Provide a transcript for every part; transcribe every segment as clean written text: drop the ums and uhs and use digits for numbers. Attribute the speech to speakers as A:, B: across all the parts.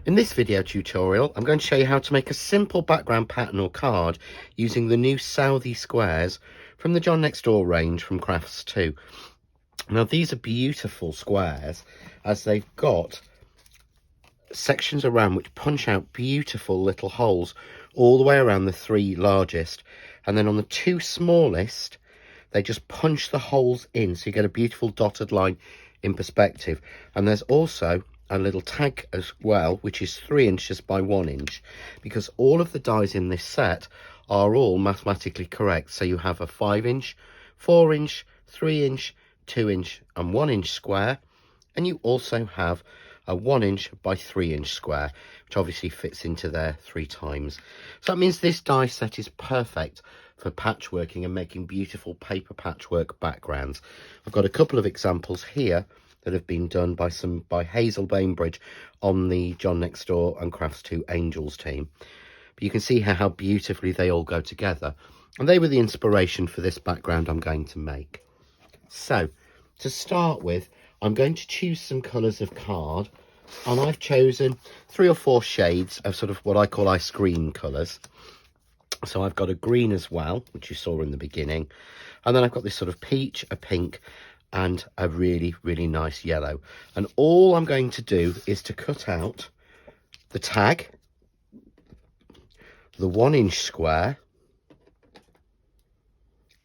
A: In this video tutorial, I'm going to show you how to make a simple background pattern or card using the new Southey squares from the John Next Door range from Crafts2. Now these are beautiful squares as they've got sections around which punch out beautiful little holes all the way around the three largest, and then on the two smallest they just punch the holes in so you get a beautiful dotted line in perspective. And there's also a little tag as well, which is 3 inches by 1 inch, because all of the dies in this set are all mathematically correct. So you have a 5 inch, 4 inch, 3 inch, 2 inch and 1 inch square, and you also have a 1 inch by 3 inch square, which obviously fits into there 3 times. So that means this die set is perfect for patchworking and making beautiful paper patchwork backgrounds. I've got a couple of examples here that have been done by Hazel Bainbridge on the John Next Door and Crafts2 Angels team. But you can see how beautifully they all go together, and they were the inspiration for this background I'm going to make. So to start with, I'm going to choose some colours of card, and I've chosen 3 or 4 shades of sort of what I call ice cream colours. So I've got a green as well, which you saw in the beginning, and then I've got this sort of peach, a pink and a really nice yellow. And all I'm going to do is to cut out the tag, the 1 inch square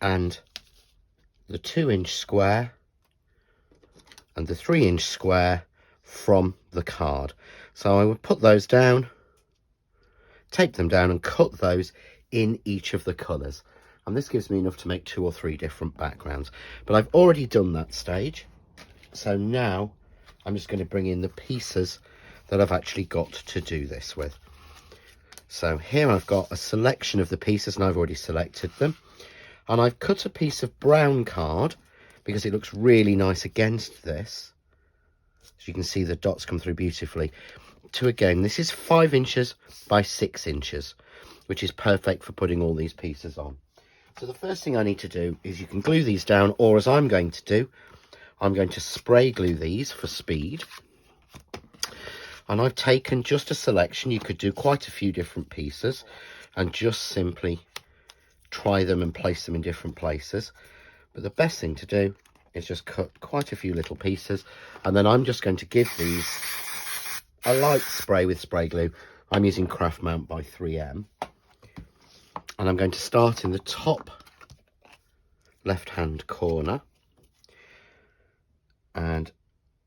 A: and the 2 inch square and the 3 inch square from the card. So I would put those down, tape them down and cut those in each of the colours, and this gives me enough to make 2 or 3 different backgrounds. But I've already done that stage, so now I'm just going to bring in the pieces that I've actually got to do this with. So here I've got a selection of the pieces, and I've already selected them, and I've cut a piece of brown card because it looks really nice against this. As you can see, the dots come through beautifully. To again, this is 5 inches by 6 inches, which is perfect for putting all these pieces on. So the first thing I need to do is you can glue these down, or as I'm going to do, I'm going to spray glue these for speed. And I've taken just a selection. You could do quite a few different pieces and just simply try them and place them in different places. But the best thing to do is just cut quite a few little pieces, and then I'm just going to give these a light spray with spray glue. I'm using Craft Mount by 3M. And I'm going to start in the top left hand corner, and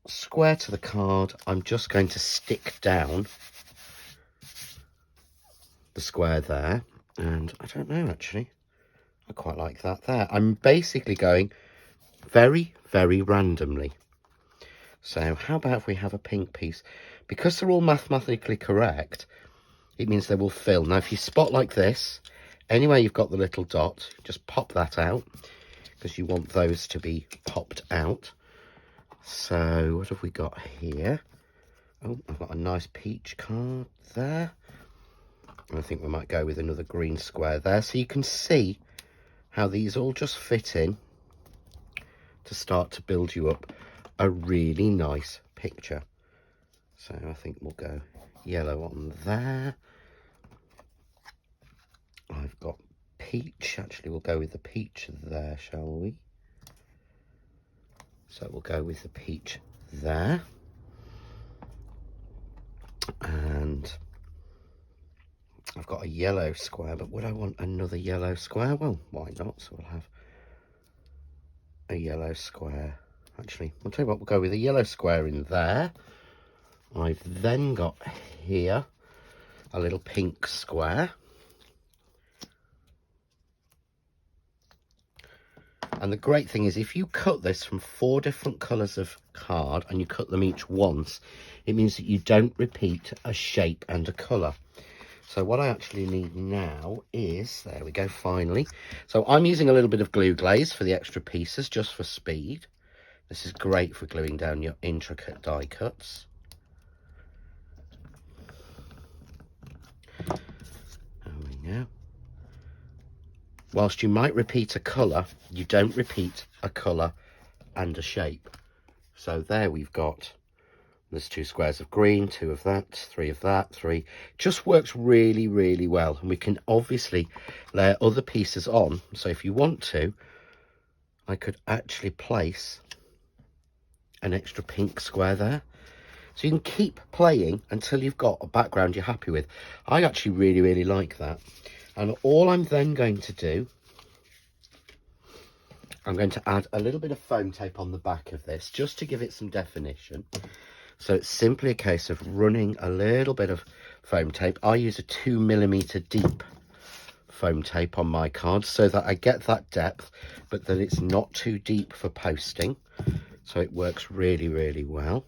A: square to the card I'm just going to stick down the square there. And I don't know, actually, I quite like that there. I'm basically going very randomly. So how about if we have a pink piece? Because they're all mathematically correct, it means they will fill. Now if you spot like this, anywhere you've got the little dot, just pop that out, because you want those to be popped out. So what have we got here? Oh, I've got a nice peach card there. And I think we might go with another green square there. So you can see how these all just fit in to start to build you up a really nice picture. So I think we'll go yellow on there. I've got peach. Actually, we'll go with the peach there, shall we? So we'll go with the peach there. And I've got a yellow square, but would I want another yellow square? Well, why not? So we'll have a yellow square. Actually, I'll tell you what, we'll go with a yellow square in there. I've then got here a little pink square. And the great thing is, if you cut this from 4 different colours of card and you cut them each once, it means that you don't repeat a shape and a colour. So what I actually need now is, there we go, finally. So I'm using a little bit of glue glaze for the extra pieces, just for speed. This is great for gluing down your intricate die cuts. There we go. Whilst you might repeat a colour, you don't repeat a colour and a shape. So there we've got There's 2 squares of green, 2 of that, 3 of that, 3. Just works really, really well. And we can obviously layer other pieces on. So if you want to, I could actually place an extra pink square there. So you can keep playing until you've got a background you're happy with. I actually really, really like that. And all I'm then going to do, I'm going to add a little bit of foam tape on the back of this just to give it some definition. So it's simply a case of running a little bit of foam tape. I use a 2mm deep foam tape on my cards so that I get that depth, but that it's not too deep for posting. So it works really, really well.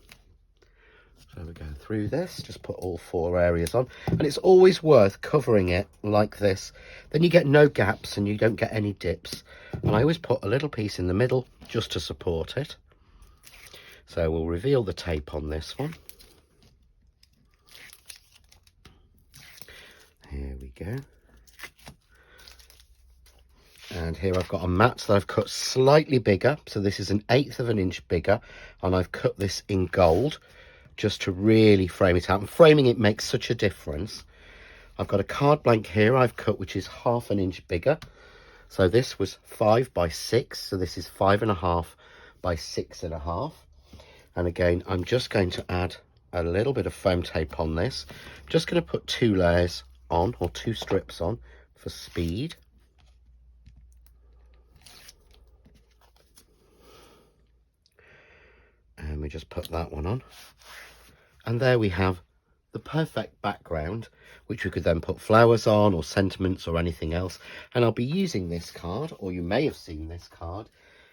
A: So we're going through this, just put all 4 areas on, and it's always worth covering it like this. Then you get no gaps and you don't get any dips. And I always put a little piece in the middle just to support it. So we'll reveal the tape on this one. Here we go. And here I've got a mat that I've cut slightly bigger. So this is 1/8 of an inch bigger, and I've cut this in gold just to really frame it out. And framing it makes such a difference. I've got a card blank here I've cut, which is 1/2 inch bigger. So this was 5 by 6. So this is 5.5 by 6.5. And again, I'm just going to add a little bit of foam tape on this. I'm just going to put 2 layers on, or 2 strips on for speed. And we just put that one on. And there we have the perfect background, which we could then put flowers on or sentiments or anything else. And I'll be using this card, or you may have seen this card,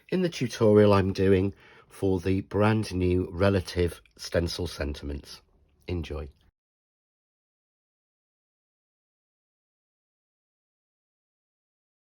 A: in the tutorial I'm doing for the brand new relative stencil sentiments. Enjoy.